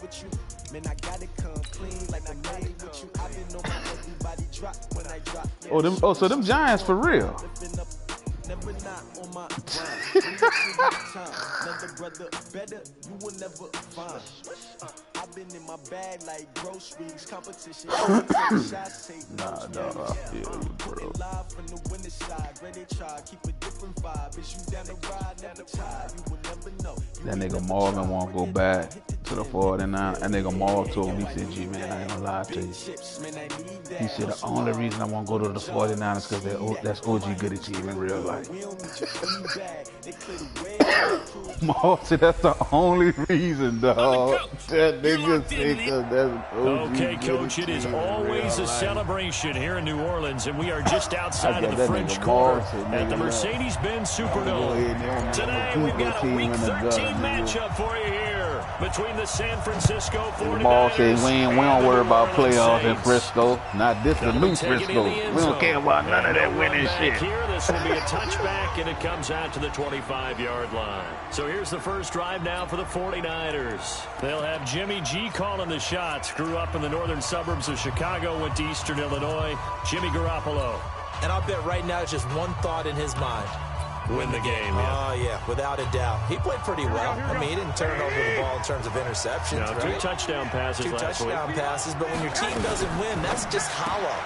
with you. Man, I gotta come clean like I made with you. I've been on my everybody drop when I drop. So them Giants for real. Never not on my grind. Another brother better, you will never find. I've been in my bag like groceries, competition. Nah, dog, I feel you, bro. Live from the winner side, ready to try, keep a different vibe. Is you down the ride, never tired, you will never know. That nigga Marvin won't go back to the 49. That nigga Marv told me, he said, G, man, I ain't gonna lie to you. He said, the only reason I won't go to the 49ers is because that's OG Goody team in real life. Marv said, that's the only reason, dog. That nigga said, that's OG Okay, Coach, it is always a celebration here in New Orleans, and we are just outside of the French Quarter at the Mercedes-Benz Superdome. Tonight, we've got a Week 13 matchup for you here between the San Francisco 49ers. Ball says we don't worry about playoffs in Frisco. Not this, the new Frisco. We don't care about none of that winning shit. Here, this will be a touchback, and it comes out to the 25-yard line. So here's the first drive now for the 49ers. They'll have Jimmy G calling the shots. Grew up in the northern suburbs of Chicago, went to Eastern Illinois. Jimmy Garoppolo. And I'll bet right now it's just one thought in his mind. Win the game. Oh, yeah, without a doubt. He played pretty well. I mean, he didn't turn over the ball in terms of interceptions, no, right? 2 touchdown passes last week. 2 touchdown passes, but when your team doesn't win, that's just hollow.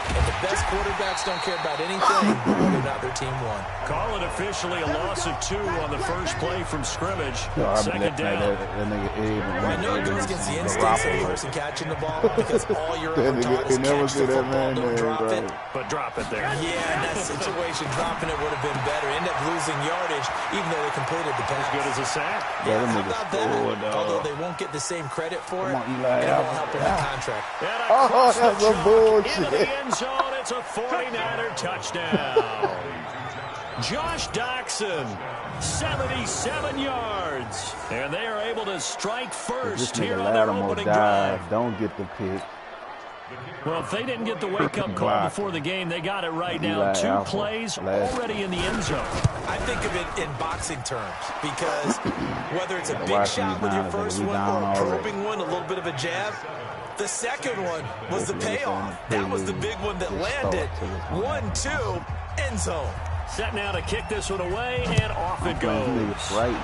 And the best quarterbacks don't care about anything whether or not their team won. Call it officially a loss of 2 on the first play from scrimmage. Second down. I know it goes against the instincts of the person catching the ball because all you're ever taught is catch the football, don't drop it. But drop it there. Yeah, in that situation, dropping it would have been better. End up losing yardage, even though they completed the pass. As good as a sack. Yeah, how about that? Although they won't get the same credit for it, it won't help in the contract. Oh, that's a bullshit. Zone, it's a 49er touchdown. Josh Doctson, 77 yards. And they are able to strike first here on their opening drive. Don't get the pick. Well, if they didn't get the wake-up call before the game, they got it right now. 2 plays already in the end zone. I think of it in boxing terms because whether it's a big shot with your first one or a probing one, a little bit of a jab, the second one was the payoff. That was the big one that landed. 1-2, end zone. Set now to kick this one away, and off it goes. Right.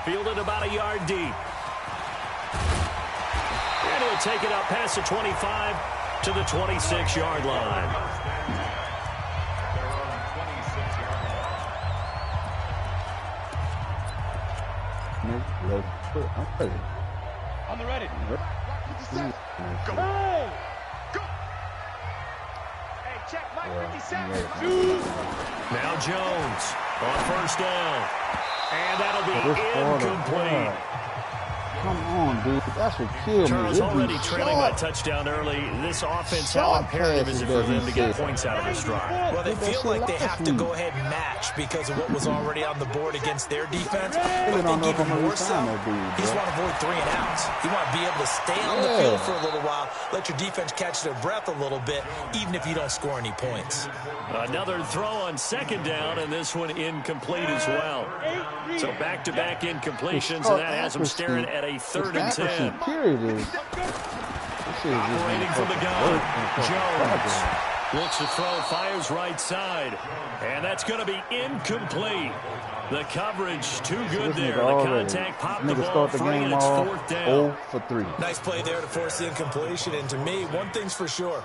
Fielded about a yard deep. And he'll take it up past the 25 to the 26-yard line. On the ready. Go. Go. Hey, check Mike 57. Now Jones on first down. And that'll be incomplete. Come on, dude. That should kill me. Charles already trailing by touchdown early. This offense, how imperative is it for them to get points out of this drive? Well, they feel like they have to go ahead and match because of what was already on the board against their defense. But I think even more so, he's want to avoid 3 and outs. You want to be able to stay on the field for a little while, let your defense catch their breath a little bit, even if you don't score any points. Another throw on second down, and this one incomplete as well. So back-to-back incompletions, and that has them staring at a 3rd and 10. Operating from the gun, Jones looks to throw, fires right side, and that's going to be incomplete. The coverage too good there. The contact popped the ball free, and it's 4th down. 0 for 3. Nice play there to force the incompletion, and to me, one thing's for sure.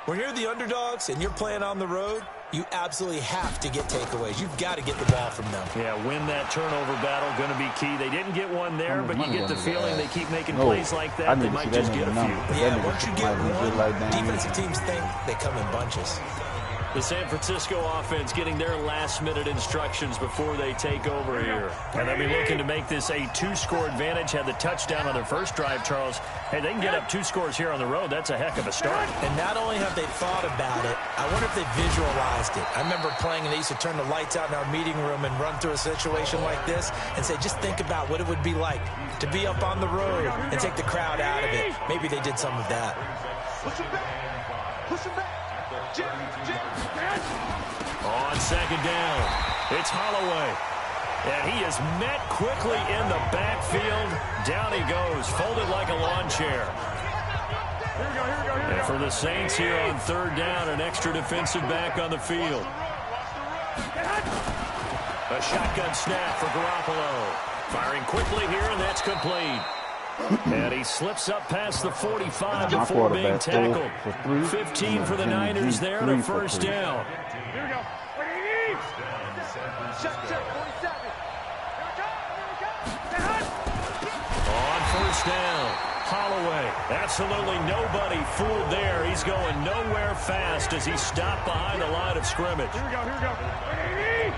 When you're the underdogs and you're playing on the road, you absolutely have to get takeaways. You've got to get the ball from them. Yeah, win that turnover battle, going to be key. They didn't get one there, but you get the feeling they keep making plays like that. They might just get a few. Yeah, once you get one, defensive teams think they come in bunches. The San Francisco offense getting their last-minute instructions before they take over here. And they'll be looking to make this a 2-score advantage. Had the touchdown on their first drive, Charles. Hey, they can get up 2 scores here on the road. That's a heck of a start. And not only have they thought about it, I wonder if they visualized it. I remember playing, and they used to turn the lights out in our meeting room and run through a situation like this and say, just think about what it would be like to be up on the road and take the crowd out of it. Maybe they did some of that. Push him back. Push him back. On second down, it's Holloway. And he is met quickly in the backfield. Down he goes, folded like a lawn chair. And for the Saints here on third down, an extra defensive back on the field. A shotgun snap for Garoppolo. Firing quickly here, and that's complete. And he slips up past the 45 before being tackled. 15 for the Niners there and a first down. Here we go. What do you need? Check, 47. On first down, Holloway. Absolutely nobody fooled there. He's going nowhere fast as he stopped behind the line of scrimmage. Here we go. What do you need?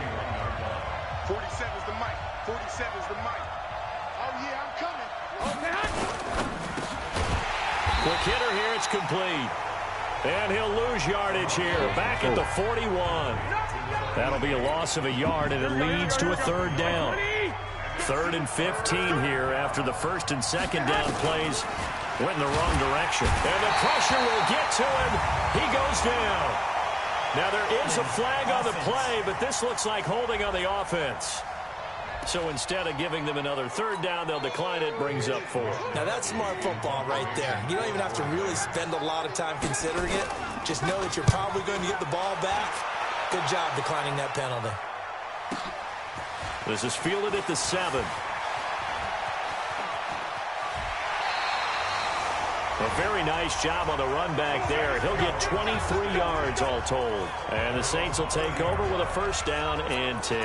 47's the mic. 47's the mic. Oh, yeah, I'm coming. Quick hitter here, it's complete. And he'll lose yardage here, back at the 41. That'll be a loss of a yard, and it leads to a third down. 3rd and 15 here after the first and second down plays went in the wrong direction. And the pressure will get to him. He goes down. Now there is a flag on the play, but this looks like holding on the offense. So instead of giving them another third down, they'll decline it, brings up 4. Now that's smart football right there. You don't even have to really spend a lot of time considering it. Just know that you're probably going to get the ball back. Good job declining that penalty. This is fielded at the 7. A very nice job on the run back there. He'll get 23 yards all told. And the Saints will take over with a first down and 10.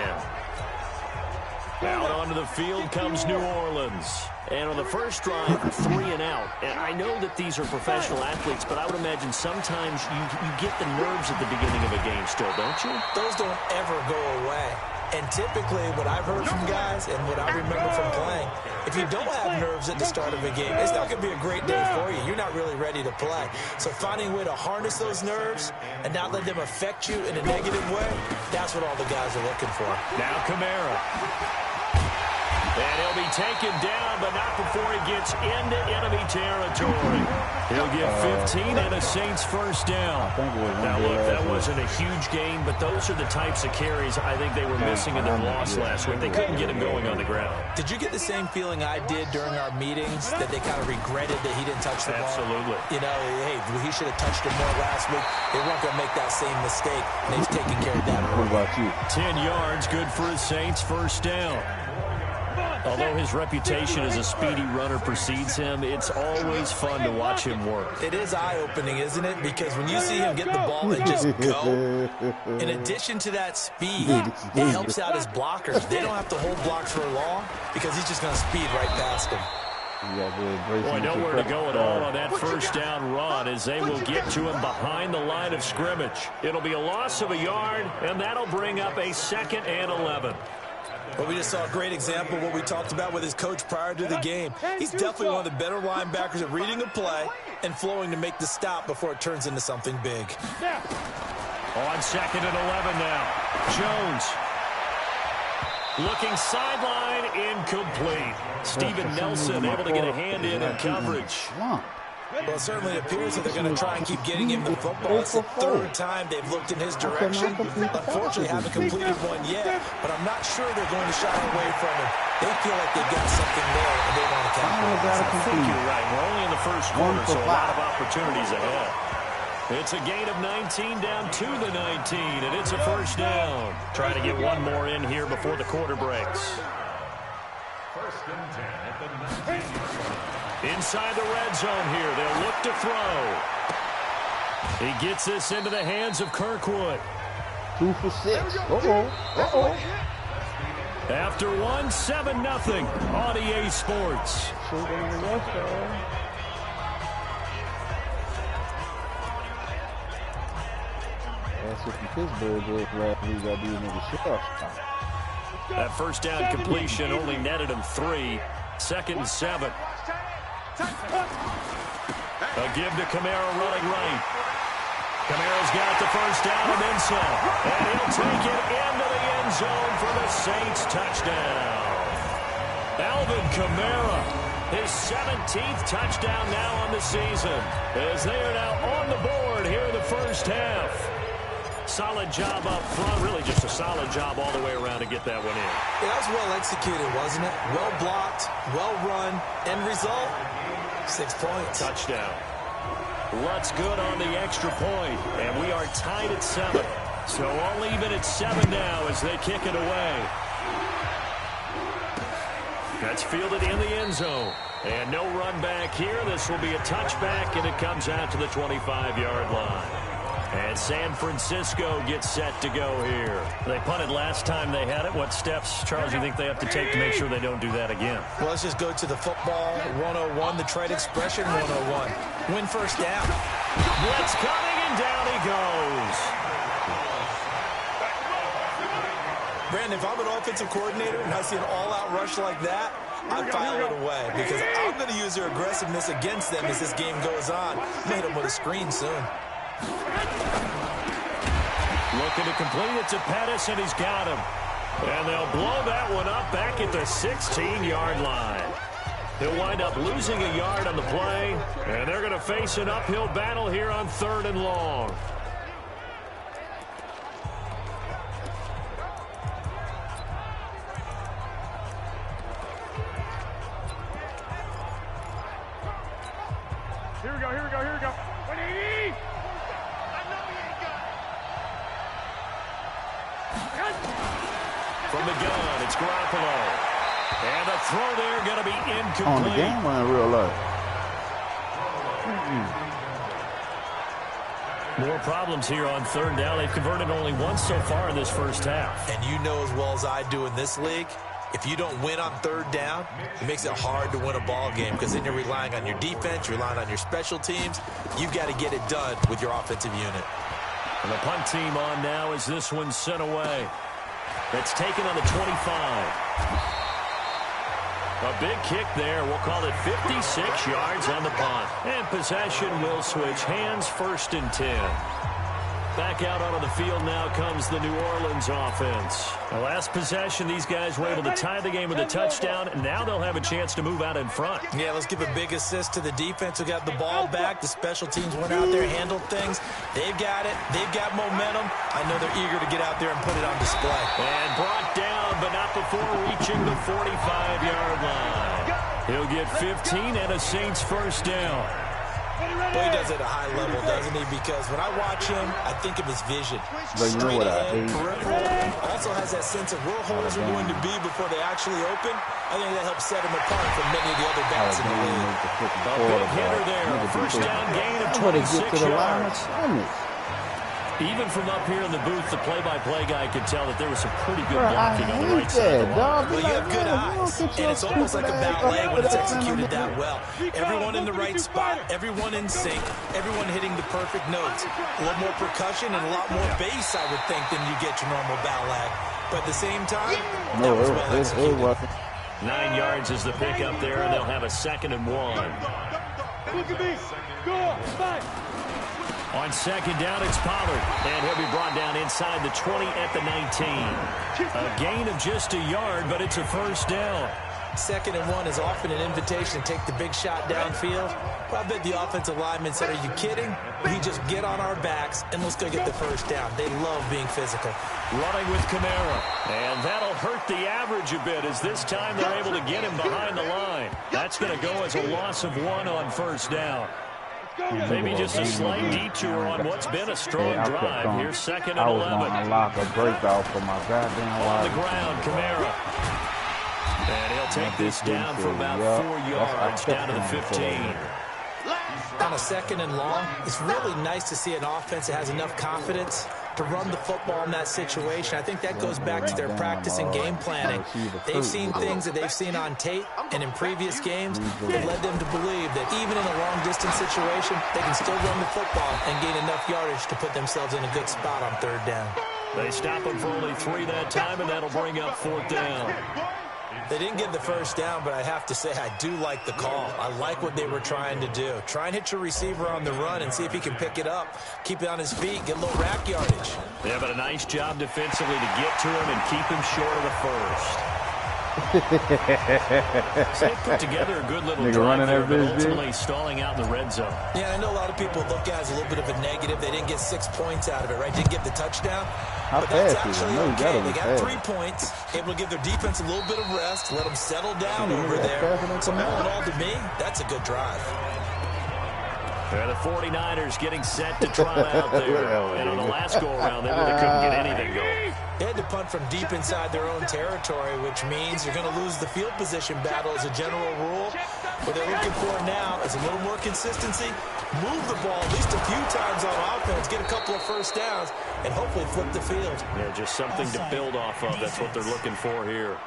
Out onto the field comes New Orleans. And on the first drive, 3 and out. And I know that these are professional athletes, but I would imagine sometimes you get the nerves at the beginning of a game still, don't you? Those don't ever go away. And typically, what I've heard from guys and what I remember from playing, if you don't have nerves at the start of a game, it's not going to be a great day for you. You're not really ready to play. So finding a way to harness those nerves and not let them affect you in a negative way, that's what all the guys are looking for. Now Kamara. And he'll be taken down, but not before he gets into enemy territory. He'll get 15 and a Saints first down. Now, look, that wasn't a huge gain, but those are the types of carries I think they were missing in their loss last week. They couldn't get him going on the ground. Did you get the same feeling I did during our meetings, that they kind of regretted that he didn't touch the ball? Absolutely. You know, hey, he should have touched it more last week. They weren't going to make that same mistake, and they've taken care of that. What about you? 10 yards, good for his Saints first down. Although his reputation as a speedy runner precedes him, it's always fun to watch him work. It is eye-opening, isn't it? Because when you see him get the ball and just go, in addition to that speed, it helps out his blockers. They don't have to hold blocks for long because he's just going to speed right past them. Boy, nowhere to go at all on that first down run as they will get to him behind the line of scrimmage. It'll be a loss of a yard, and that'll bring up a 2nd and 11. Well, we just saw a great example of what we talked about with his coach prior to the game. He's definitely one of the better linebackers at reading a play and flowing to make the stop before it turns into something big. On 2nd and 11 now. Jones. Looking sideline, incomplete. Steven Nelson able to get a hand in coverage. Well, it certainly appears that they're going to try and keep getting him the football. It's the 3rd time they've looked in his direction. Unfortunately, haven't completed one yet, but I'm not sure they're going to shy away from him. They feel like they've got something there, and they want to capitalize. I think you're right. We're only in the first quarter, so a lot of opportunities ahead. It's a gain of 19 down to the 19, and it's a first down. Trying to get one more in here before the quarter breaks. 1st and 10 at the 19. Inside the red zone here, they'll look to throw. He gets this into the hands of Kirkwood. 2 for 6. Uh-oh. After 1, 7-0 on EA Sports. That's what Pittsburgh did last week. I did another shot. That first down completion only netted him 3. 2nd and 7. A give to Kamara running right. Kamara's got the first down and then some. And he'll take it into the end zone for the Saints touchdown. Alvin Kamara, his 17th touchdown now on the season, as they are now on the board here in the first half. Solid job up front. Really just a solid job all the way around to get that one in. Yeah, that was well executed, wasn't it? Well blocked, well run. End result, 6 points. Touchdown. Lutz good on the extra point, and we are tied at 7. So all even at 7 now as they kick it away. That's fielded in the end zone. And no run back here. This will be a touchback, and it comes out to the 25-yard line. And San Francisco gets set to go here. They punted last time they had it. What steps, Charles, do you think they have to take to make sure they don't do that again? Well, let's just go to the football 101, the trade expression 101. Win first down. Blitz coming, and down he goes. Brandon, if I'm an offensive coordinator and I see an all-out rush like that, I file it away because I'm going to use their aggressiveness against them as this game goes on. Made them with a screen soon. Looking to complete it to Pettis, and he's got him. And they'll blow that one up back at the 16-yard line. He'll wind up losing a yard on the play, and they're going to face an uphill battle here on 3rd and long. Here we go, here we go, here we go. 180! From the gun, it's Garoppolo. And the throw there going to be incomplete. On the game or in real life? More problems here on 3rd down. They've converted only once so far in this first half. And you know as well as I do in this league, if you don't win on 3rd down, it makes it hard to win a ball game because then you're relying on your defense, you're relying on your special teams. You've got to get it done with your offensive unit. And the punt team on now as this one's sent away. That's taken on the 25. A big kick there. We'll call it 56 yards on the punt. And possession will switch hands, 1st and 10. Back out onto the field now comes the New Orleans offense. The last possession, these guys were able to tie the game with a touchdown, and now they'll have a chance to move out in front. Yeah, let's give a big assist to the defense who got the ball back. The special teams went out there, handled things. They've got it. They've got momentum. I know they're eager to get out there and put it on display. And brought down, but not before reaching the 45-yard line. He'll get 15 and a Saints first down. But he does it at a high level, doesn't he? Because when I watch him, I think of his vision. But you know what I hate? Peripheral. Also has that sense of where holes are going to be before they actually open. I think that helps set him apart from many of the other backs in the league. A big hitter there. First down gain of 26 yards. Even from up here in the booth, the play-by-play guy could tell that there was some pretty good blocking on the right side of the line. Well, you have good eyes, and it's almost like a ballet when it's executed that well. Everyone in the right spot, everyone in sync, everyone hitting the perfect notes. A lot more percussion and a lot more bass, I would think, than you get your normal ballet. But at the same time, that was well executed. 9 yards is the pickup there, and they'll have a 2nd and 1. Look at me. Go, back. On 2nd down, it's Pollard. And he'll be brought down inside the 20 at the 19. A gain of just a yard, but it's a first down. 2nd and 1 is often an invitation to take the big shot downfield. Well, I bet the offensive lineman said, are you kidding? We just get on our backs and let's go get the first down. They love being physical. Running with Kamara. And that'll hurt the average a bit as this time they're able to get him behind the line. That's going to go as a loss of 1 on first down. Maybe just a slight detour on what's been a strong drive. Here's 2nd and 11. I was going to unlock a breakout for my goddamn on the ground, Kamara. And he'll take this down for about 4 yards down to the 15. On a 2nd and long, it's really nice to see an offense that has enough confidence to run the football in that situation. I think that goes back to their practice and game planning. They've seen things that they've seen on tape and in previous games that led them to believe that even in a long-distance situation, they can still run the football and gain enough yardage to put themselves in a good spot on 3rd down. They stop them for only 3 that time, and that'll bring up 4th down. They didn't get the first down, but I have to say I do like the call. I like what they were trying to do. Try and hit your receiver on the run and see if he can pick it up, keep it on his feet, get a little rack yardage. Yeah, but a nice job defensively to get to him and keep him short of the first. So they put together a good little drive there, but ultimately stalling out in the red zone. Yeah, I know a lot of people look at it as a little bit of a negative. They didn't get 6 points out of it, right? Didn't get the touchdown. But that's actually okay. They got 3 points, able to give their defense a little bit of rest, let them settle down over there. So all in all, to me, that's a good drive. The 49ers getting set to try out there. And on the last go-around, they really couldn't get anything going. They had to punt from deep inside their own territory, which means you're going to lose the field position battle as a general rule. What they're looking for now is a little more consistency, move the ball at least a few times on offense, get a couple of first downs, and hopefully flip the field. Yeah, just something to build off of. That's what they're looking for here.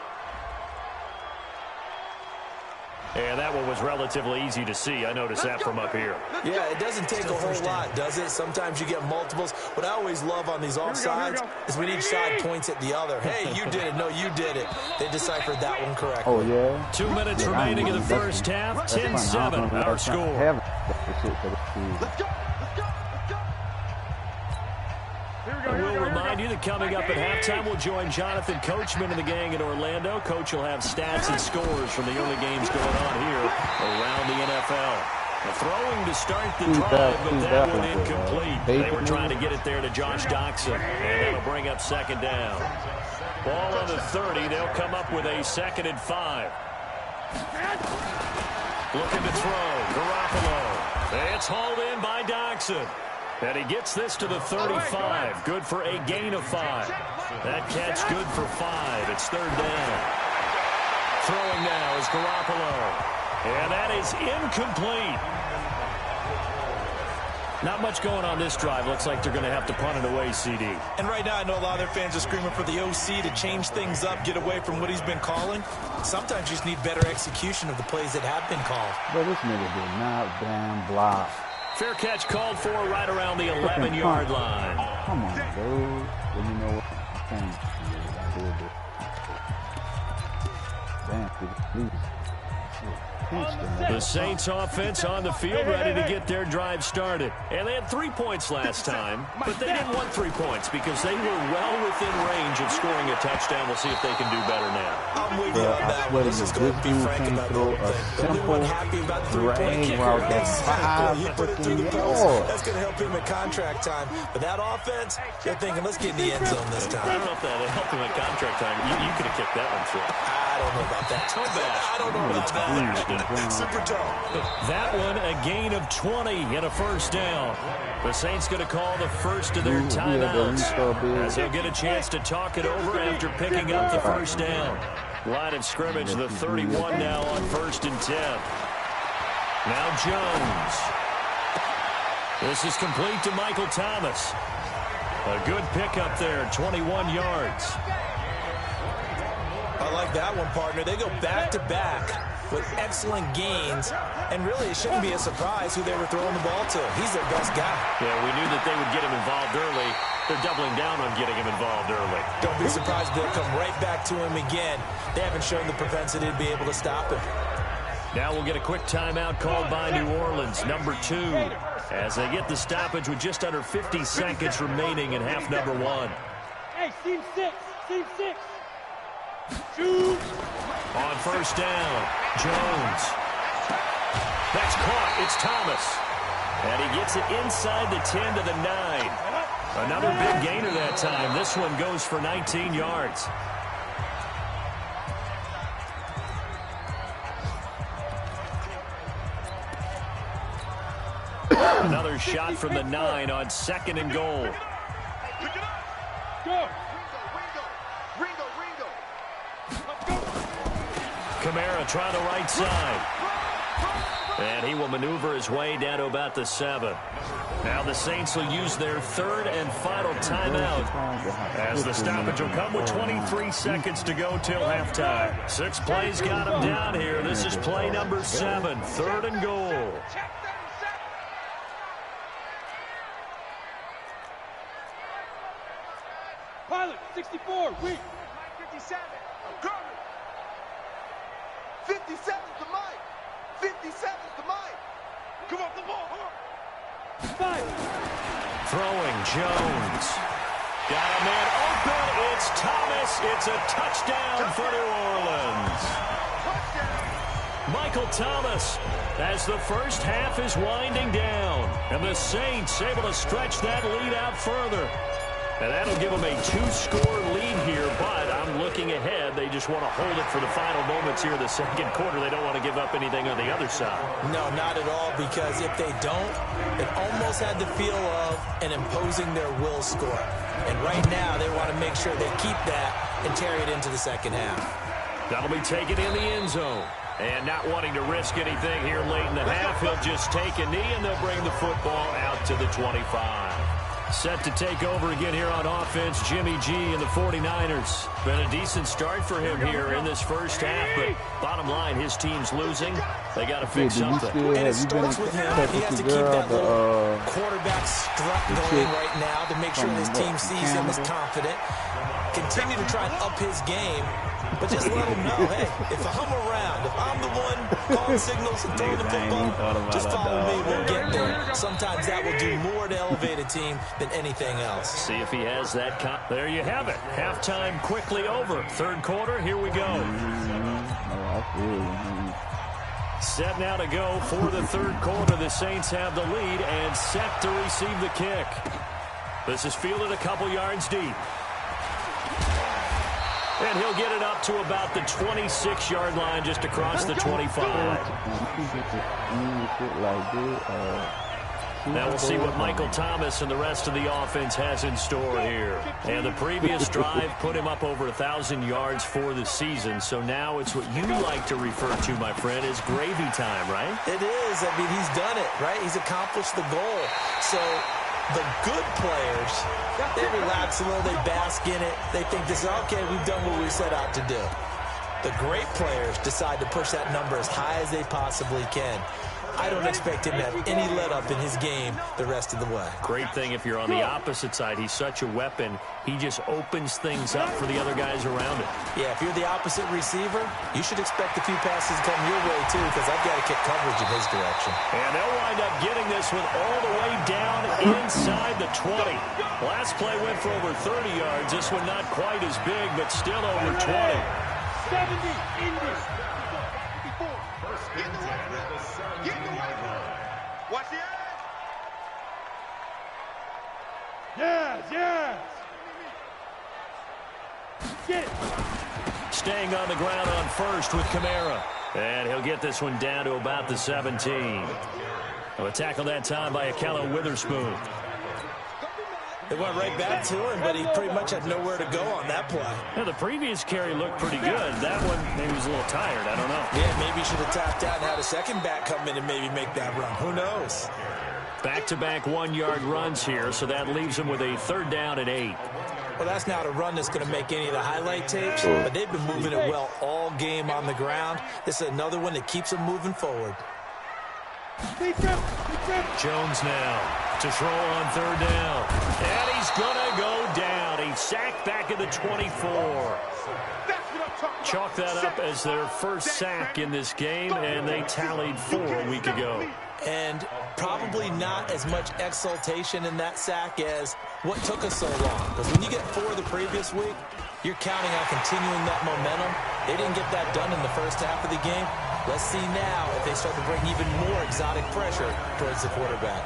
And that one was relatively easy to see. I noticed that from up here. Yeah, it doesn't take a whole lot, does it? Sometimes you get multiples. What I always love on these offsides is when each side points at the other. Hey, you did it. No, you did it. They deciphered that one correctly. Oh, yeah. 2 minutes remaining in the first half. 10-7, our score. Let's go. We'll remind you that coming up at halftime, we'll join Jonathan Coachman and the gang in Orlando. Coach will have stats and scores from the early games going on here around the NFL. Throwing to start the drive, but that one incomplete. They were trying to get it there to Josh Doxson, and that'll bring up second down. Ball on the 30. They'll come up with a 2nd and 5. Looking to throw. Garoppolo. It's hauled in by Doxson. And he gets this to the 35. Good for a gain of 5. That catch good for 5. It's 3rd down. Throwing now is Garoppolo. And that is incomplete. Not much going on this drive. Looks like they're going to have to punt it away, CD. And right now, I know a lot of their fans are screaming for the OC to change things up, get away from what he's been calling. Sometimes you just need better execution of the plays that have been called. But this nigga did not damn block. Fair catch called for right around the 11-yard line. Come on, dude. Well, you know what? Damn, please. The Saints offense on the field ready to get their drive started. And they had 3 points last time, but they didn't want 3 points because they were well within range of scoring a touchdown. We'll see if they can do better now. I'm with you on that one. Let's just go and be frank about the whole thing. The only one happy about the 3-point kicker. Exactly. He put it through the post. That's going to help him at contract time. But that offense, they're thinking, let's get in the end zone this time. I don't know if that helped him at contract time. You could have kicked that one through. I don't know about that. I don't know about that. Super tough. That one, a gain of 20 and a first down. The Saints going to call the first of their timeouts as they'll get a chance to talk it over after picking up the first down. Line of scrimmage, the 31 now on 1st and 10. Now Jones. This is complete to Michael Thomas. A good pickup there, 21 yards. I like that one, partner. They go back-to-back with excellent gains, and really it shouldn't be a surprise who they were throwing the ball to. He's their best guy. Yeah, we knew that they would get him involved early. They're doubling down on getting him involved early. Don't be surprised they'll come right back to him again. They haven't shown the propensity to be able to stop him. Now we'll get a quick timeout called by New Orleans, number 2, as they get the stoppage with just under 50 seconds remaining in half number 1. Hey, team 6. Shoot. On first down, Jones. That's caught. It's Thomas. And he gets it inside the 10 to the 9. Another big gainer that time. This one goes for 19 yards. Another shot from the 9 on 2nd and goal. Go. Kamara trying the right side. And he will maneuver his way down to about the 7. Now the Saints will use their 3rd and final timeout as the stoppage will come with 23 seconds to go till halftime. 6 plays got him down here. This is play number 7, 3rd and goal. Pilot, 64, weak. 57, I'm coming. 57's the mic. 57's the mic. Come on, the ball, hard. 5. Throwing Jones. Got a man open. It's It's Thomas. It's a touchdown for New Orleans. Michael Thomas, as the first half is winding down, and the Saints able to stretch that lead out further. And that'll give them a 2-score lead here, but I'm looking ahead. They just want to hold it for the final moments here in the second quarter. They don't want to give up anything on the other side. No, not at all, because if they don't, it almost had the feel of an imposing their will score. And right now, they want to make sure they keep that and carry it into the second half. That'll be taken in the end zone. And not wanting to risk anything here late in the half, he'll just take a knee, and they'll bring the football out to the 25. Set to take over again here on offense, Jimmy G and the 49ers. Been a decent start for him here in this first half, but bottom line, his team's losing. They got to fix something. And it starts with him. He has to keep that little quarterback strut going right now to make sure his team sees him as confident. Continue to try and up his game, but just let him know, hey, if I'm around, if I'm the one calling signals and throwing the football, just follow me, we'll get there. Sometimes that will do more to elevate a team than anything else. See if he has that. There you have it. Halftime quickly over. Third quarter, here we go. Set now to go for the third quarter. The Saints have the lead and set to receive the kick. This is fielded a couple yards deep. And he'll get it up to about the 26-yard line, just across the 25. Now we'll see what Michael Thomas and the rest of the offense has in store here. And the previous drive put him up over 1,000 yards for the season. So now it's what you like to refer to, my friend, as gravy time, right? It is. I mean, he's done it, right? He's accomplished the goal. So the good players, they relax a little, they bask in it. They think this is, okay, we've done what we set out to do. The great players decide to push that number as high as they possibly can. I don't expect him to have any let-up in his game the rest of the way. Great thing if you're on the opposite side. He's such a weapon. He just opens things up for the other guys around him. Yeah, if you're the opposite receiver, you should expect a few passes come your way, too, because I've got to kick coverage in his direction. And they'll wind up getting this one all the way down inside the 20. Last play went for over 30 yards. This one not quite as big, but still over 20. 70 Indy. Watch the edge. Yes. Get it. Staying on the ground on first with Kamara. And he'll get this one down to about the 17. A tackle that time by Ahkello Witherspoon. They went right back to him, but he pretty much had nowhere to go on that play. Yeah, the previous carry looked pretty good. That one, maybe he was a little tired. I don't know. Yeah, maybe he should have tapped out and had a second back come in and maybe make that run. Who knows? Back-to-back one-yard runs here, so that leaves him with a third down at 8. Well, that's not a run that's going to make any of the highlight tapes, but they've been moving it well all game on the ground. This is another one that keeps them moving forward. Jones now to throw on third down. And he's going to go down. He's sacked back at the 24. Chalk that up as their first sack in this game, and they tallied 4 a week ago. And probably not as much exultation in that sack as what took us so long. Because when you get 4 the previous week, you're counting on continuing that momentum. They didn't get that done in the first half of the game. Let's see now if they start to bring even more exotic pressure towards the quarterback.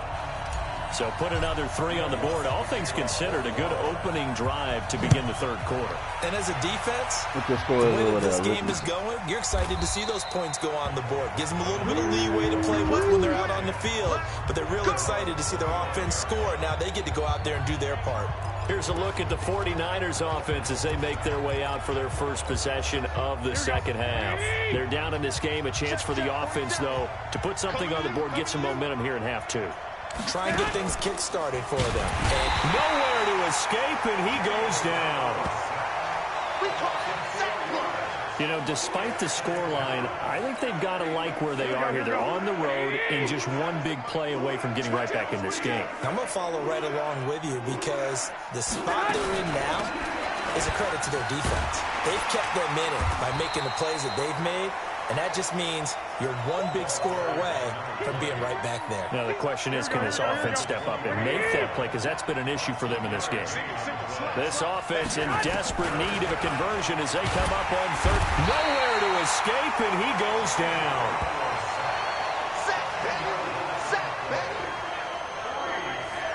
So put another 3 on the board. All things considered, a good opening drive to begin the third quarter. And as a defense, the way that this game is going, you're excited to see those points go on the board. Gives them a little bit of leeway to play with when they're out on the field, but they're real excited to see their offense score. Now they get to go out there and do their part. Here's a look at the 49ers offense as they make their way out for their first possession of the second half. They're down in this game. A chance for the offense, though, to put something on the board, get some momentum here in half 2. Try and get things kick-started for them. And nowhere to escape, and he goes down. You know, despite the scoreline, I think they've got to like where they are here. They're on the road and just one big play away from getting right back in this game. I'm going to follow right along with you because the spot they're in now is a credit to their defense. They've kept them in it by making the plays that they've made, And that just means you're one big score away from being right back there. Now, the question is, can this offense step up and make that play? Because that's been an issue for them in this game. This offense in desperate need of a conversion as they come up on third. Nowhere to escape, and he goes down.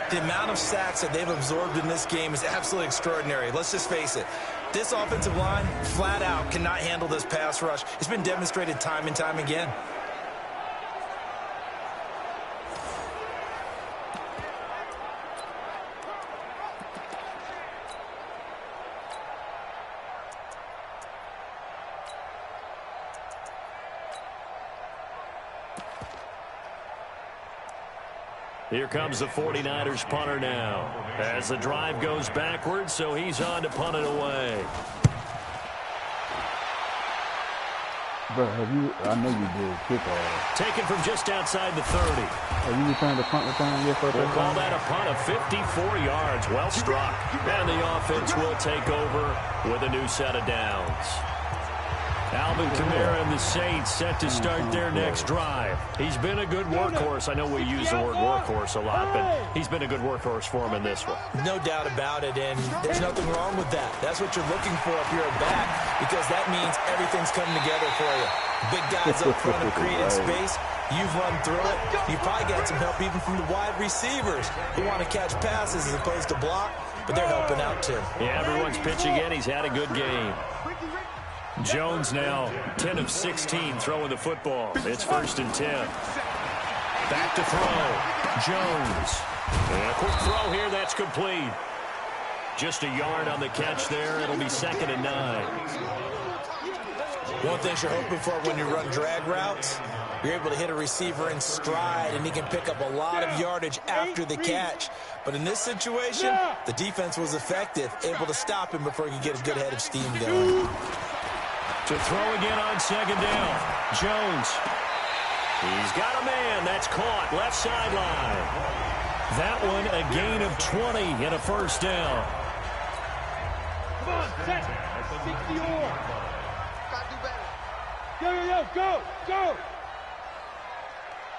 The amount of sacks that they've absorbed in this game is absolutely extraordinary. Let's just face it. This offensive line, flat out, cannot handle this pass rush. It's been demonstrated time and time again. Here comes the 49ers punter now. As the drive goes backwards, so he's on to punt it away. Bro, I know you did kickoff. Taken from just outside the 30. Have you returned the punt return yet? We'll call that a punt of 54 yards. Well struck. And the offense will take over with a new set of downs. Alvin Kamara and the Saints set to start their next drive. He's been a good workhorse. I know we use the word workhorse a lot, but he's been a good workhorse for him in this one. No doubt about it, and there's nothing wrong with that. That's what you're looking for if you're a back, because that means everything's coming together for you. Big guys up front have created space. You've run through it. You probably got some help even from the wide receivers who want to catch passes as opposed to block, but they're helping out too. Yeah, everyone's pitching in. He's had a good game. Jones now 10 of 16 throwing the football. It's 1st and 10. Back to throw. Jones. And a quick throw here. That's complete. Just a yard on the catch there. It'll be 2nd and 9. One thing you're hoping for when you run drag routes, you're able to hit a receiver in stride, and he can pick up a lot of yardage after the catch. But in this situation, the defense was effective, able to stop him before he could get a good head of steam going. To throw again on 2nd down. Jones. He's got a man. That's caught. Left sideline. That one a gain of 20 and a 1st down. Come on, set. 60-or. Go.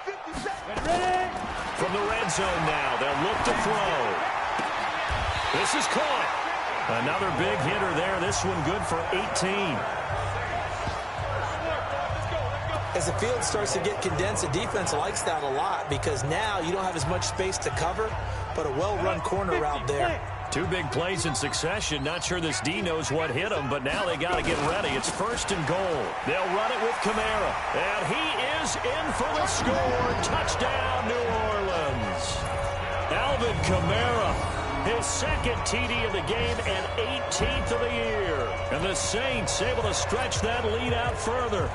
50 seconds. Ready? From the red zone now, they'll look to throw. This is caught. Another big hitter there. This one good for 18. As the field starts to get condensed, the defense likes that a lot because now you don't have as much space to cover, but a well-run corner route there. 2 big plays in succession. Not sure this D knows what hit him, but now they got to get ready. It's 1st and goal. They'll run it with Kamara, and he is in for the score. Touchdown, New Orleans. Alvin Kamara, his 2nd TD of the game and 18th of the year. And the Saints able to stretch that lead out further.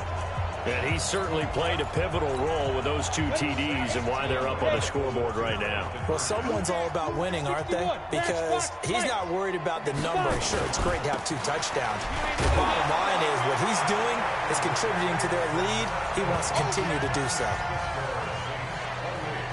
And he certainly played a pivotal role with those 2 TDs and why they're up on the scoreboard right now. Well, someone's all about winning, aren't they? Because he's not worried about the number. Sure, it's great to have 2 touchdowns. The bottom line is what he's doing is contributing to their lead. He wants to continue to do so.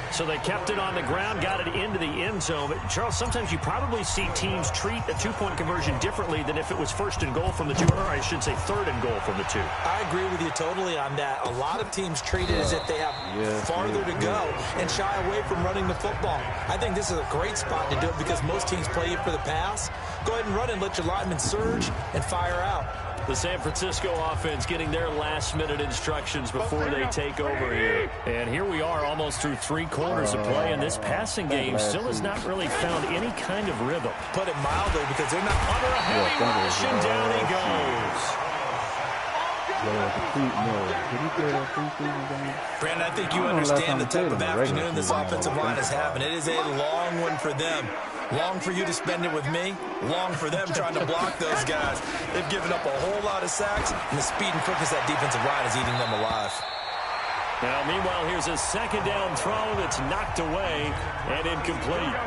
So they kept it on the ground, got it into the end zone. But Charles, sometimes you probably see teams treat a 2-point conversion differently than if it was 1st and goal from the 2, or I should say 3rd and goal from the 2. I agree with you totally on that. A lot of teams treat it as if they have farther to go and shy away from running the football. I think this is a great spot to do it because most teams play you for the pass. Go ahead and run and let your linemen surge and fire out. The San Francisco offense getting their last-minute instructions before they take over here. And here we are almost through 3 quarters of play, and this passing game still has not really found any kind of rhythm. Put it mildly, because they're not under a heavy rush, and down he goes. Brandon, I think you understand the type of afternoon this offensive line is having. It is a long one for them. Long for you to spend it with me. Long for them trying to block those guys. They've given up a whole lot of sacks, and the speed and quickness that defensive line is eating them alive. Now, meanwhile, here's a 2nd down throw that's knocked away and incomplete.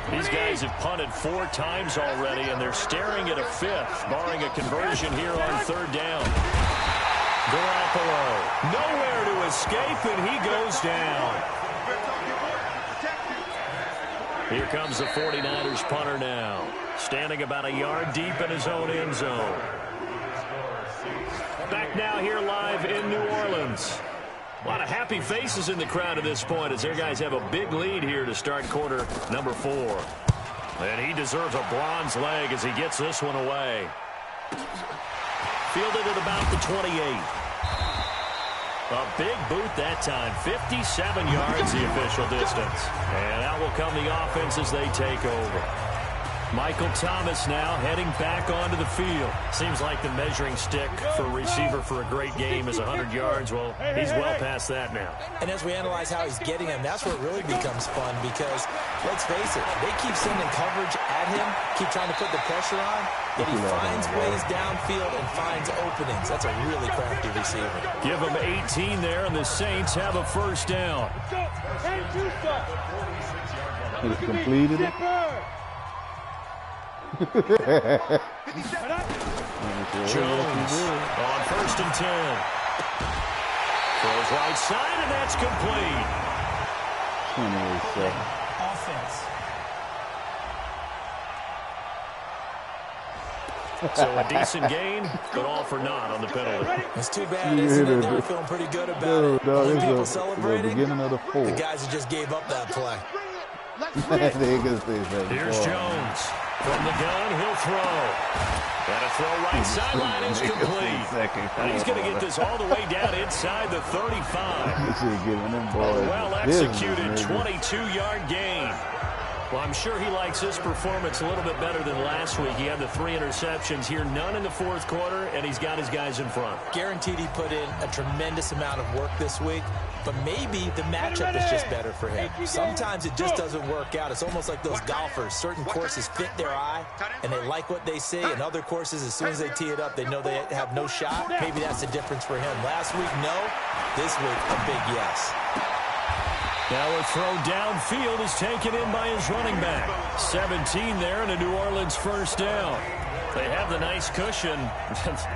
These guys have punted 4 times already, and they're staring at a 5th, barring a conversion here on 3rd down. Garoppolo, nowhere to escape, and he goes down. Here comes the 49ers punter now, standing about a yard deep in his own end zone. Back now here live in New Orleans. A lot of happy faces in the crowd at this point as their guys have a big lead here to start quarter number 4. And he deserves a bronze leg as he gets this one away. Fielded at about the 28. A big boot that time. 57 yards the official distance. And out will come the offense as they take over. Michael Thomas now heading back onto the field. Seems like the measuring stick for a receiver for a great game is 100 yards. Well, he's well past that now. And as we analyze how he's getting him, that's where it really becomes fun because, let's face it, they keep sending coverage at him, keep trying to put the pressure on, but he finds ways downfield and finds openings. That's a really crafty receiver. Give him 18 there, and the Saints have a first down. He completed it. Jones on 1st and 10. Throws right side, and that's complete. 28-7. Offense. So a decent gain, but all for naught on the penalty. It's too bad, isn't it? They were feeling pretty good about it. Only people celebrating, the beginning of the 4th. the guys who just gave up that play. Here's Jones. From the gun, he'll throw. And a throw right sideline is complete. And he's going to get this all the way down inside the 35. A well-executed 22-yard gain. Well, I'm sure he likes his performance a little bit better than last week. He had the 3 interceptions here, none in the 4th quarter, and he's got his guys in front. Guaranteed he put in a tremendous amount of work this week, but maybe the matchup is just better for him. Sometimes it just doesn't work out. It's almost like those golfers. Certain courses fit their eye, and they like what they see, and other courses, as soon as they tee it up, they know they have no shot. Maybe that's the difference for him. Last week, no. This week, a big yes. Now a throw downfield is taken in by his running back. 17 there and a New Orleans first down. They have the nice cushion.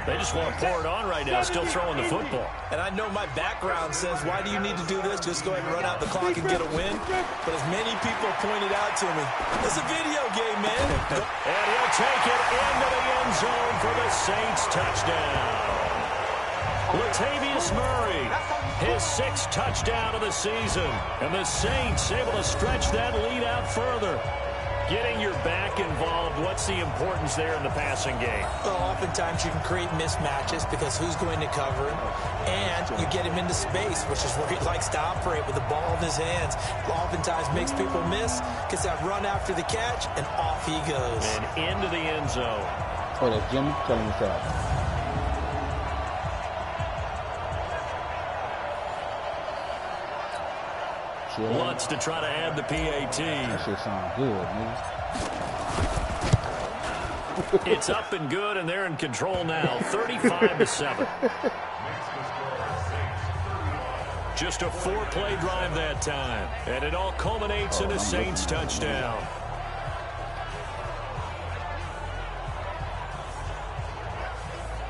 They just want to pour it on right now, still throwing the football. And I know my background says, why do you need to do this? Just go ahead and run out the clock and get a win. But as many people pointed out to me, it's a video game, man. And he'll take it into the end zone for the Saints touchdown. Latavius Murray, his 6th touchdown of the season. And the Saints able to stretch that lead out further. Getting your back involved, what's the importance there in the passing game? Well, oftentimes you can create mismatches because who's going to cover him? And you get him into space, which is where he likes to operate with the ball in his hands. Oftentimes makes people miss, gets that run after the catch, and off he goes. And into the end zone. Oh, that's Jimmy telling us out. Wants to try to add the PAT. That shit sounds good, man. It's up and good, and they're in control now, 35-7. Just a 4-play drive that time, and it all culminates in a Saints touchdown.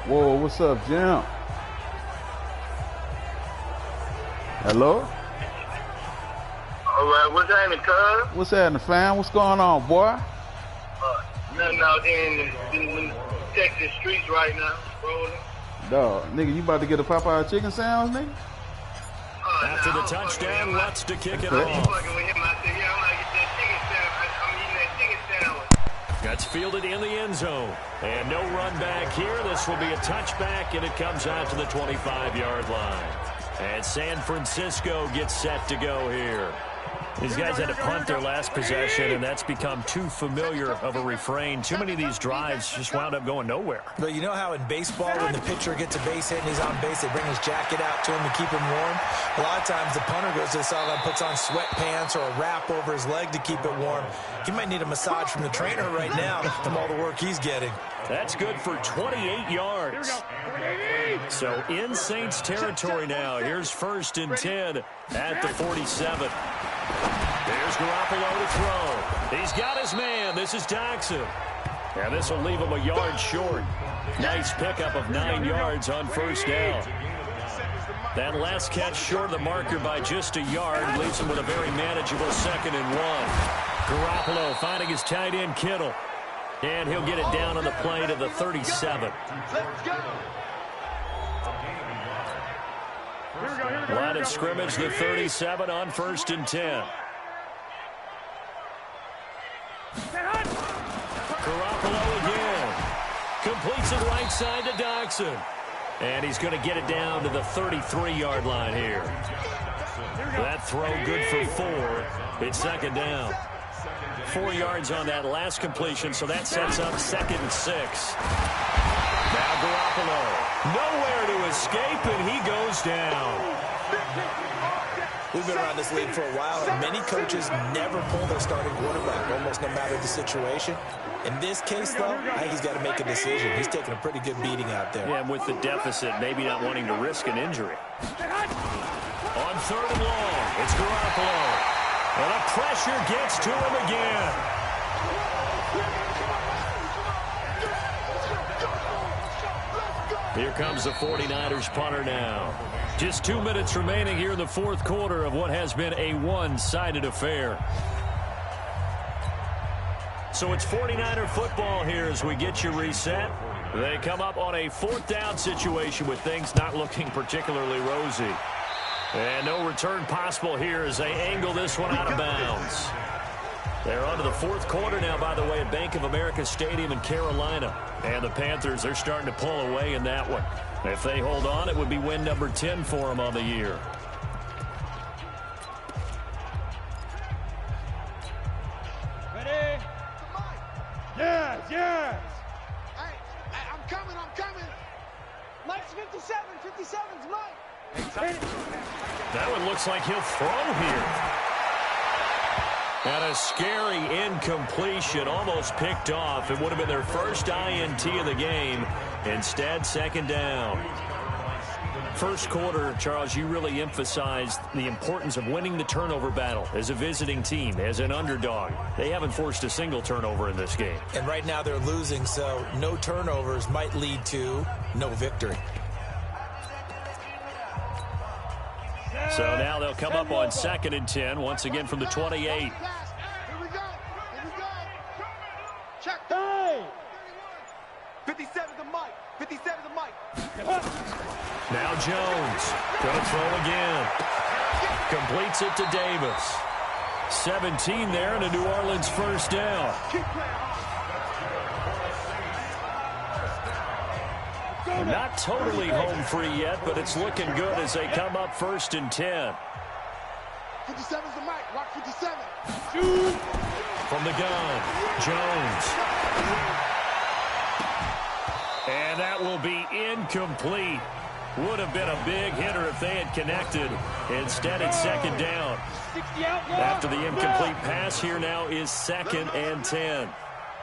Whoa, what's up, Jim? Hello? All right, what's happening, cuz? What's happening, fam? What's going on, boy? Nothing out here in the Texas streets right now, rolling. Dog, nigga, you about to get a Popeye chicken sandwich, nigga? After the touchdown, Lutz to kick it I'm off. fucking with him. I said, yeah, I'm gonna get that chicken sandwich. I'm eating that chicken sandwich. That's fielded in the end zone. And no run back here. This will be a touchback, and it comes out to the 25-yard line. And San Francisco gets set to go here. These guys had to punt their last possession, and that's become too familiar of a refrain. Too many of these drives just wound up going nowhere. But you know how in baseball, when the pitcher gets a base hit and he's on base, they bring his jacket out to him to keep him warm? A lot of times the punter goes to the sideline, puts on sweatpants or a wrap over his leg to keep it warm. He might need a massage from the trainer right now from all the work he's getting. That's good for 28 yards. So in Saints territory now. Here's 1st and 10 at the 47. There's Garoppolo to throw. He's got his man. This is Jackson. And this will leave him a yard short. Nice pickup of 9 yards on 1st down. That last catch short of the marker by just a yard leaves him with a very manageable 2nd and 1. Garoppolo finding his tight end Kittle. And he'll get it down on the play to the 37. Line of scrimmage, the 37 on 1st and 10. Garoppolo again. Completes it right side to Dodson. And he's going to get it down to the 33-yard line here. That throw good for 4. It's 2nd down. 4 yards on that last completion, so that sets up 2nd and 6. Now Garoppolo. Nowhere to escape, and he goes down. We've been around this league for a while, and many coaches never pull their starting quarterback, almost no matter the situation. In this case, though, I think he's got to make a decision. He's taking a pretty good beating out there. Yeah, and with the deficit, maybe not wanting to risk an injury. On 3rd and long, it's Garoppolo. And the pressure gets to him again. Here comes the 49ers punter now. Just 2 minutes remaining here in the 4th quarter of what has been a one-sided affair. So it's 49er football here as we get you reset. They come up on a 4th down situation with things not looking particularly rosy. And no return possible here as they angle this one out of bounds. They're on to the 4th quarter now, by the way, at Bank of America Stadium in Carolina. And the Panthers, they're starting to pull away in that one. If they hold on, it would be win number 10 for them on the year. Ready? Yes, yes. Hey, I'm coming. Mike's 57. 57's Mike. That one looks like he'll throw here. And a scary incompletion, almost picked off. It would have been their first INT of the game. Instead, 2nd down. First quarter, Charles, you really emphasized the importance of winning the turnover battle as a visiting team, as an underdog. They haven't forced a single turnover in this game. And right now they're losing, so no turnovers might lead to no victory. So now they'll come up on 2nd and 10, once again from the 28. Here we go. Check. Hey! 57 to Mike. 57 to Mike. Now Jones, going to throw again. Completes it to Davis. 17 there and a New Orleans first down. Not totally home free yet, but it's looking good as they come up 1st and 10. 57's the Mike. Watch 57. From the gun, Jones. And that will be incomplete. Would have been a big hitter if they had connected. Instead, it's 2nd down. After the incomplete pass, here now is 2nd and 10.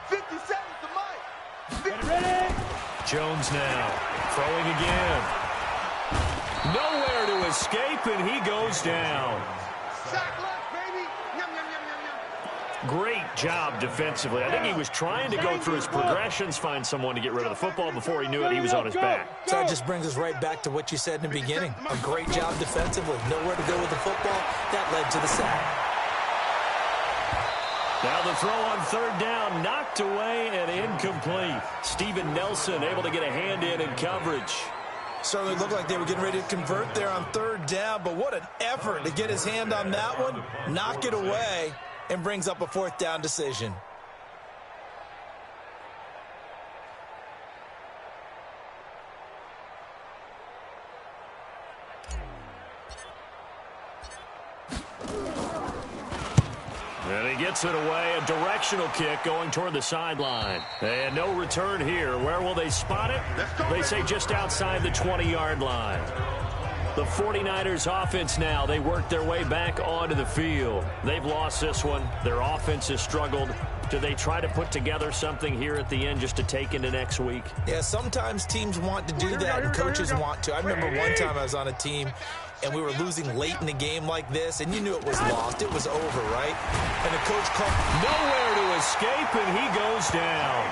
57's the Mike. Ready? Jones now, throwing again. Nowhere to escape, and he goes down. Sack left, baby. Yum, yum, yum, yum, yum. Great job defensively. I think he was trying to go through his progressions, find someone to get rid of the football. Before he knew it, he was on his back. So that just brings us right back to what you said in the beginning. A great job defensively. Nowhere to go with the football. That led to the sack. Now the throw on 3rd down, knocked away and incomplete. Steven Nelson able to get a hand in coverage. Certainly looked like they were getting ready to convert there on 3rd down, but what an effort to get his hand on that one, knock it away, and brings up a 4th down decision. And he gets it away, a directional kick going toward the sideline. And no return here. Where will they spot it? They say just outside the 20-yard line. The 49ers offense now, they work their way back onto the field. They've lost this one. Their offense has struggled. Do they try to put together something here at the end just to take into next week? Yeah, sometimes teams want to do that and coaches want to. I remember one time I was on a team and we were losing late in the game like this, and you knew it was lost. It was over, right? And the coach called nowhere to escape, and he goes down.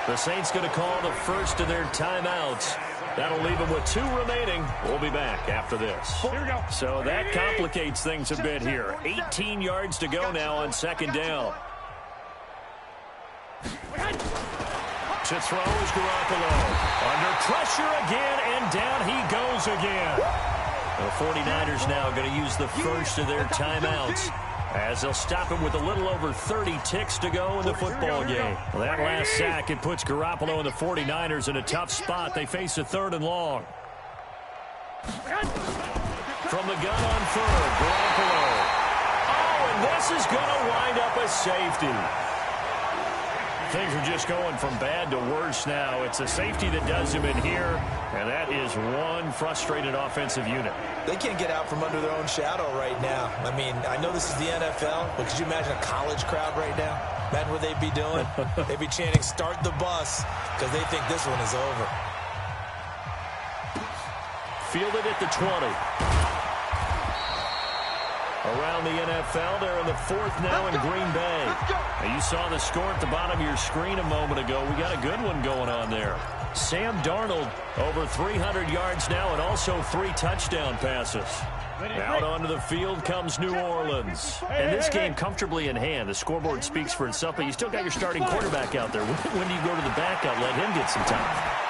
The Saints going to call the first of their timeouts. That'll leave them with 2 remaining. We'll be back after this. So that complicates things a bit here. 18 yards to go now on 2nd down. To throw is Garoppolo. Under pressure again, and down he goes again. The 49ers now going to use the first of their timeouts, as they'll stop him with a little over 30 ticks to go in the football game. Well, that last sack, it puts Garoppolo and the 49ers in a tough spot. They face a 3rd and long. From the gun on 3rd, Garoppolo. Oh, and this is going to wind up a safety. Things are just going from bad to worse now. It's a safety that does him in here, and that is one frustrated offensive unit. They can't get out from under their own shadow right now. I mean, I know this is the NFL, but could you imagine a college crowd right now? Imagine what they'd be doing. They'd be chanting, "Start the bus," because they think this one is over. Fielded at the 20. Around the NFL, they're in the 4th now in Green Bay. Now, you saw the score at the bottom of your screen a moment ago. We got a good one going on there. Sam Darnold over 300 yards now and also 3 touchdown passes. Out onto the field comes New Orleans. And this game comfortably in hand. The scoreboard speaks for itself, but you still got your starting quarterback out there. When do you go to the backup? Let him get some time.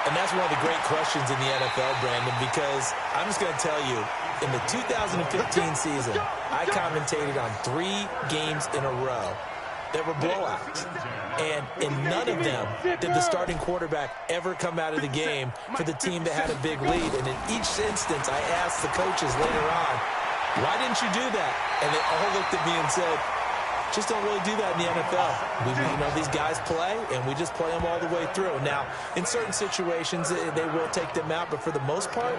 And that's one of the great questions in the NFL, Brandon, because I'm just going to tell you, in the 2015 season, I commentated on 3 games in a row that were blowouts. And in none of them did the starting quarterback ever come out of the game for the team that had a big lead. And in each instance, I asked the coaches later on, why didn't you do that? And they all looked at me and said, just don't really do that in the NFL. These guys play, and we just play them all the way through. Now, in certain situations, they will take them out, but for the most part,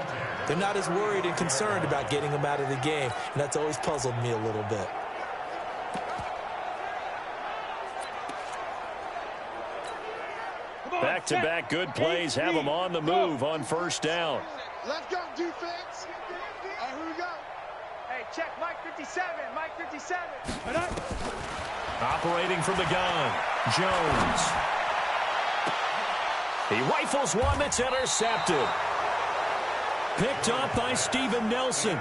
they're not as worried and concerned about getting them out of the game, and that's always puzzled me a little bit. Back-to-back good plays have them on the move on 1st down. Let's go, defense. All right, here we go. Hey, check Mike 57. Mike 57. Operating from the gun, Jones. He rifles one that's intercepted. Picked up by Steven Nelson.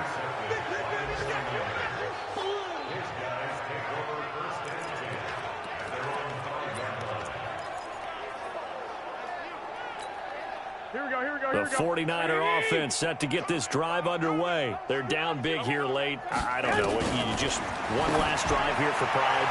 The 49er offense set to get this drive underway. They're down big here late. I don't know. You just one last drive here for pride.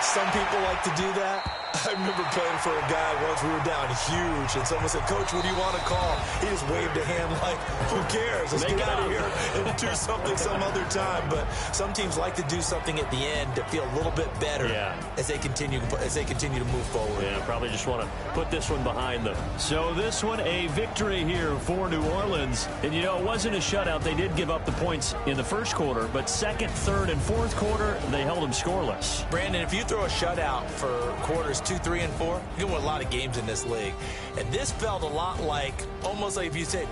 Some people like to do that. I remember playing for a guy once. We were down huge, and someone said, "Coach, what do you want to call?" He just waved a hand like, who cares? Let's get out of here and do something some other time. But some teams like to do something at the end to feel a little bit better as they continue to move forward. Yeah, probably just want to put this one behind them. So this one, a victory here for New Orleans. And, it wasn't a shutout. They did give up the points in the 1st quarter, but 2nd, 3rd, and 4th quarter, they held them scoreless. Brandon, if you throw a shutout for quarters 2, 3, and 4, you can win a lot of games in this league. And this felt a lot like, almost like if you said